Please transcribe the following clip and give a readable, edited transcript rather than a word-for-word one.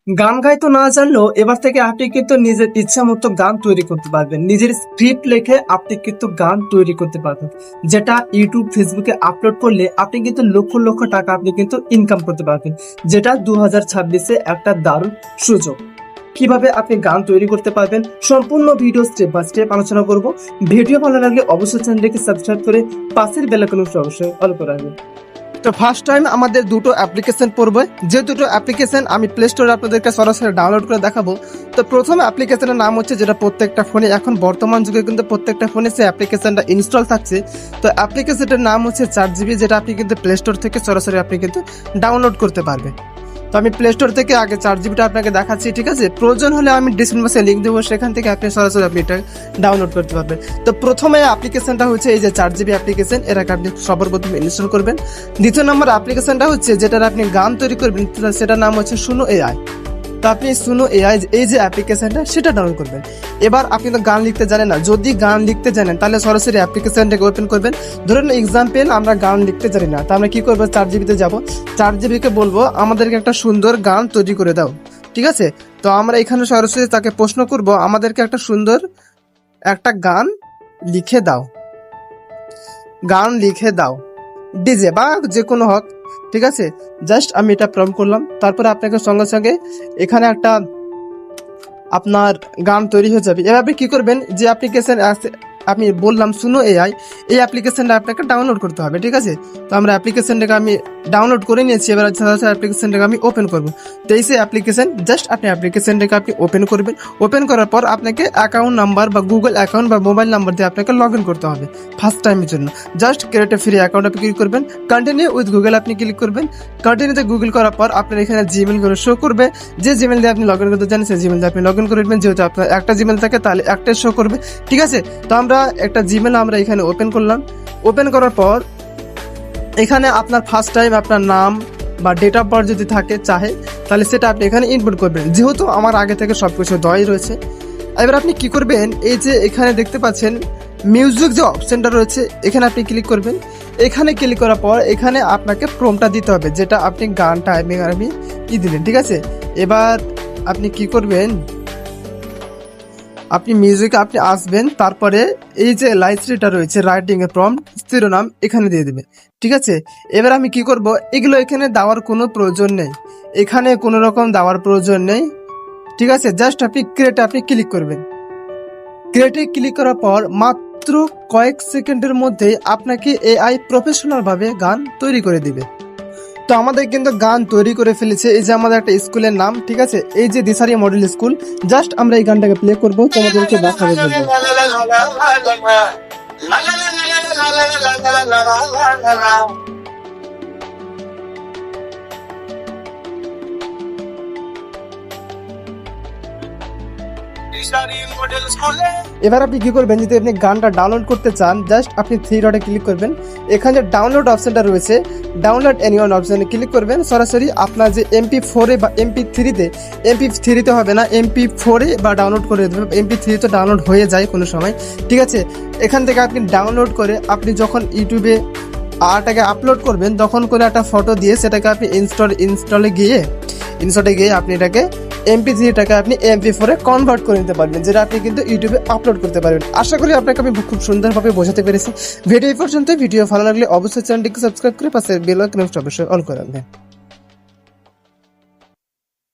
গান গাইতে না জানলেও এবার থেকে আপনি কিন্তু নিজের ইচ্ছা মতো গান তৈরি করতে পারবেন। নিজের স্ক্রিপ্ট লিখে আপনি কিন্তু গান তৈরি করতে পারবেন, যেটা ইউটিউব ফেসবুকে আপলোড করলে আপনি কিন্তু লক্ষ লক্ষ টাকা আপনি কিন্তু ইনকাম করতে পারবেন, যেটা 2026-এ একটা দারুণ সুযোগ। কিভাবে আপনি গান তৈরি করতে পারবেন সম্পূর্ণ ভিডিও স্টেপ বাই স্টেপ আলোচনা করব। ভিডিও ভালো লাগলে অবশ্যই চ্যানেলটিকে সাবস্ক্রাইব করে পাশের বেল আইকন অবশ্যই অল করে রাখবেন। তো ফার্স্ট টাইম আমাদের দুটো অ্যাপ্লিকেশন পড়বে, যে দুটো অ্যাপ্লিকেশন আমি প্লে স্টোরে আপনাদেরকে সরাসরি ডাউনলোড করে দেখাবো। তো প্রথম অ্যাপ্লিকেশনের নাম হচ্ছে, যেটা প্রত্যেকটা ফোনে এখন বর্তমান যুগে কিন্তু প্রত্যেকটা ফোনে সেই অ্যাপ্লিকেশনটা ইনস্টল থাকছে। তো অ্যাপ্লিকেশনটার নাম হচ্ছে ChatGPT, যেটা আপনি কিন্তু প্লে স্টোর থেকে সরাসরি আপনি কিন্তু ডাউনলোড করতে পারবেন। তো আমি প্লে স্টোর থেকে আগে ChatGPT আপনাকে দেখাচ্ছি, ঠিক আছে? প্রয়োজন হলে আমি ডিসক্রিপশন বক্সে লিঙ্ক দেবো, সেখান থেকে আপনি সরাসরি আপনি এটা ডাউনলোড করতে পারবেন। তো প্রথমে অ্যাপ্লিকেশনটা হচ্ছে এই যে ChatGPT অ্যাপ্লিকেশন, এটাকে আপনি সবার প্রথমে ইনস্টল করবেন। দ্বিতীয় নম্বর অ্যাপ্লিকেশনটা হচ্ছে যেটার আপনি গান তৈরি করবেন, সেটার নাম হচ্ছে সুনো এআই। তো আপনি সুনো এআই এই যে অ্যাপ্লিকেশনটা সেটা ডাউনলোড করবেন। এবার আপনি তো গান লিখতে জানেন না, যদি গান লিখতে জানেন তাহলে সরাসরি অ্যাপ্লিকেশনটাকে ওপেন করবেন। ধরুন এক্সাম্পল, আমরা গান লিখতে জানি না, তো আমরা কি করবো, ChatGPT-তে যাবো, ChatGPT-কে বলবো আমাদেরকে একটা সুন্দর গান তৈরি করে দাও, ঠিক আছে? তো আমরা এখানে সরাসরি তাকে প্রশ্ন করব, আমাদেরকে একটা সুন্দর একটা গান লিখে দাও, গান লিখে দাও, ডিজে বা যে কোনো হোক, ঠিক আছে? জাস্ট আমি এটা প্রম্পট করলাম, তারপরে আপনাকে সঙ্গে সঙ্গে এখানে একটা আপনার গান তৈরি হয়ে যাবে। এভাবে কি করবেন, যে অ্যাপ্লিকেশন আমি বললাম সুনো এআই, এই অ্যাপ্লিকেশনটা আপনাকে ডাউনলোড করতে হবে, ঠিক আছে? তো আমরা অ্যাপ্লিকেশনটাকে আমি ডাউনলোড করে নিয়েছি, এবার অ্যাপ্লিকেশনটাকে আমি ওপেন করবো। তো এই অ্যাপ্লিকেশন, জাস্ট আপনি অ্যাপ্লিকেশনটাকে আপনি ওপেন করবেন। ওপেন করার পর আপনাকে অ্যাকাউন্ট নাম্বার বা গুগল অ্যাকাউন্ট বা মোবাইল নাম্বার দিয়ে আপনাকে লগ ইন করতে হবে ফার্স্ট টাইমের জন্য। Just create a free account আপনি ক্লিক করবেন, কন্টিনিউ উইথ গুগল আপনি ক্লিক করবেন। কন্টিনিউতে গুগল করার পর আপনার এখানে জিমেল করে শো করবে, যে জিমেল দিয়ে আপনি লগ ইন করতে চান সেই জিমেল দিয়ে আপনি লগ ইন করবেন। যেহেতু আপনার একটা জিমেল থাকে তাহলে একটাই শো করবে, ঠিক আছে? তো আমরা একটা জিমেল আমরা এখানে ওপেন করলাম। ওপেন করার পর এখানে আপনার ফার্স্ট টাইম আপনার নাম বা ডেট অফ বার্থ যদি থাকে চাহে, তাহলে সেটা আপনি এখানে ইনপুট করবেন, যেহেতু আমার আগে থেকে সব কিছু দেওয়াই রয়েছে। এবার আপনি কি করবেন, এই যে এখানে দেখতে পাচ্ছেন মিউজিক যে অপশনটা রয়েছে, এখানে আপনি ক্লিক করবেন। এখানে ক্লিক করার পর এখানে আপনাকে প্রম্পটটা দিতে হবে, যেটা আপনি গানটা আমি কি দিলেন, ঠিক আছে? এবার আপনি কি করবেন, আপনি মিউজিকে আপনি আসবেন, তারপরে এই যে লাইট্রিটা রয়েছে রাইটিং এর প্রম্পট শিরোনাম এখানে দিয়ে দেবে, ঠিক আছে? এবার আমি কি করব, এগুলো এখানে দেওয়ার কোনো প্রয়োজন নেই, এখানে কোনো রকম দেওয়ার প্রয়োজন নেই, ঠিক আছে? জাস্ট আপনি ক্রিয়েটে আপনি ক্লিক করবেন। ক্রিয়েটে ক্লিক করার পর মাত্র কয়েক সেকেন্ডের মধ্যে আপনাকে এআই প্রফেশনাল ভাবে গান তৈরি করে দিবে। তো আমাদের কিন্তু গান তৈরি করে ফেলেছে, এই যে আমাদের একটা স্কুলের নাম, ঠিক আছে? এই যে দিশারি মডেল স্কুল। জাস্ট আমরা এই গানটাকে প্লে করবো, তোমাদেরকে দেখাবো। এবার আপনি কি করবেন, যদি আপনি গানটা ডাউনলোড করতে চান, জাস্ট আপনি থ্রি ডটে ক্লিক করবেন। এখানে যে ডাউনলোড অপশনটা রয়েছে, ডাউনলোড এনিওয়ান অপশনে ক্লিক করবেন। সরাসরি আপনার যে MP4-এ বা MP3-তে হবে না, MP4-এ বা ডাউনলোড করে দেবেন। MP3-তে ডাউনলোড হয়ে যায় কোনো সময়, ঠিক আছে? এখান থেকে আপনি ডাউনলোড করে আপনি যখন ইউটিউবে আরটাকে আপলোড করবেন, তখন কোনো একটা ফটো দিয়ে সেটাকে আপনি ইনস্টলে গিয়ে আপনি এটাকে MP3টাকে আপনি MP4-এ কনভার্ট করে নিতে পারবেন, যেটা আপনি কিন্তু ইউটিউবে আপলোড করতে পারবেন। আশা করি আপনাকে আমি খুব সুন্দরভাবে বোঝাতে পেরেছি। ভিডিও এই পর্যন্ত। ভিডিও ভালো লাগলে অবশ্যই চ্যানেলটিকে সাবস্ক্রাইব করে পাশে বেল আইকন অবশ্যই অন করে রাখবেন।